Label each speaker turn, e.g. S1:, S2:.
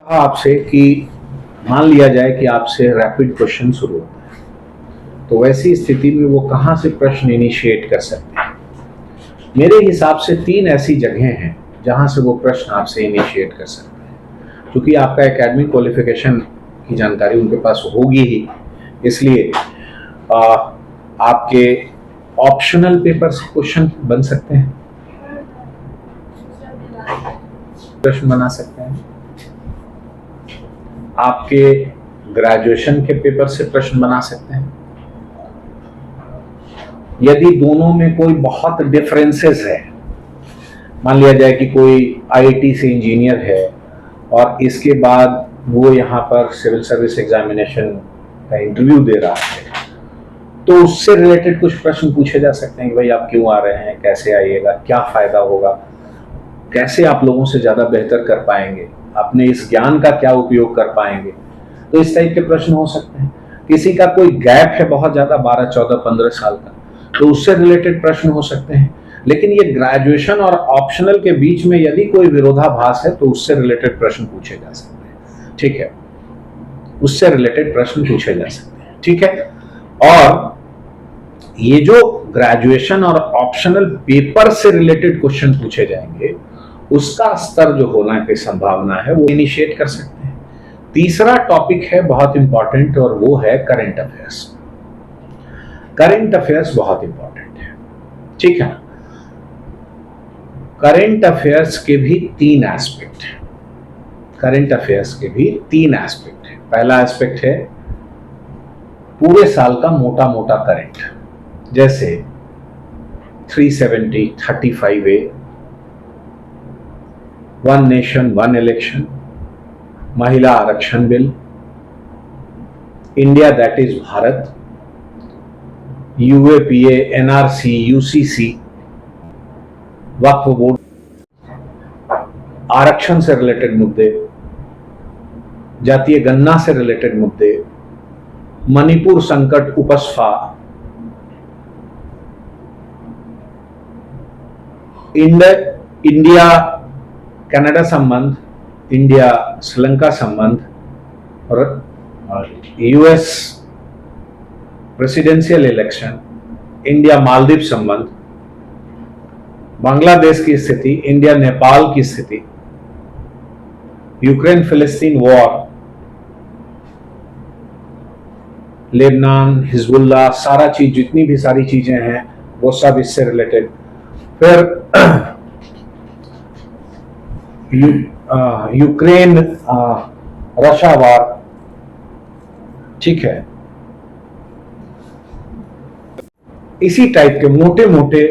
S1: आपसे कि मान लिया जाए कि आपसे रैपिड क्वेश्चन शुरू होता है, तो वैसी स्थिति में वो कहाँ से प्रश्न इनिशिएट कर सकते हैं? मेरे हिसाब से 3 ऐसी जगहें हैं जहाँ से वो प्रश्न आपसे इनिशिएट कर सकते हैं। क्योंकि आपका एकेडमिक क्वालिफिकेशन की जानकारी उनके पास होगी ही, इसलिए आपके ऑप्शनल पेपर से क्वेश्चन बन सकते हैं, प्रश्न बना सकते हैं। आपके ग्रेजुएशन के पेपर से प्रश्न बना सकते हैं। यदि दोनों में कोई बहुत डिफरेंसेस है, मान लिया जाए कि कोई आईआईटी से इंजीनियर है और इसके बाद वो यहाँ पर सिविल सर्विस एग्जामिनेशन का इंटरव्यू दे रहा है, तो उससे रिलेटेड कुछ प्रश्न पूछे जा सकते हैं कि भाई आप क्यों आ रहे हैं, कैसे आइएगा, क्या फायदा होगा, कैसे आप लोगों से ज्यादा बेहतर कर पाएंगे, अपने इस ज्ञान का क्या उपयोग कर पाएंगे। तो इस टाइप के प्रश्न हो सकते हैं। किसी का कोई गैप है बहुत ज्यादा 12, 14, 15 साल का, तो उससे रिलेटेड प्रश्न हो सकते हैं। लेकिन ये ग्रेजुएशन और ऑप्शनल के बीच में यदि कोई विरोधाभास है तो उससे रिलेटेड प्रश्न पूछे जा सकते हैं। ठीक है, उससे रिलेटेड प्रश्न पूछे जा सकते हैं। ठीक है, और ये जो ग्रेजुएशन और ऑप्शनल पेपर से रिलेटेड क्वेश्चन पूछे जाएंगे, उसका स्तर जो होने की संभावना है वो इनिशिएट कर सकते हैं। तीसरा टॉपिक है बहुत इंपॉर्टेंट, और वो है करंट अफेयर्स। करंट अफेयर्स बहुत इंपॉर्टेंट है। ठीक है, करंट अफेयर्स के भी 3 एस्पेक्ट हैं। करंट अफेयर्स के भी 3 एस्पेक्ट है। पहला एस्पेक्ट है पूरे साल का मोटा मोटा करंट, जैसे 370, 35A, one nation one election, महिला आरक्षण bill, India that is Bharat, UAPA, NRC, UCC, Waqf board, आरक्षण से रिलेटेड मुद्दे, जातीय गणना से रिलेटेड मुद्दे, मणिपुर संकट उपस्फा, इंडिया कनाडा संबंध, इंडिया श्रीलंका संबंध, और US presidential election, India Maldives संबंध, बांग्लादेश की स्थिति, इंडिया नेपाल की स्थिति, यूक्रेन फिलिस्तीन वॉर, लेबनान, हिजबुल्लाह, सारा चीज, जितनी भी सारी चीजें हैं वो सब इससे रिलेटेड। फिर यूक्रेन रशिया वार। ठीक है, इसी टाइप के मोटे मोटे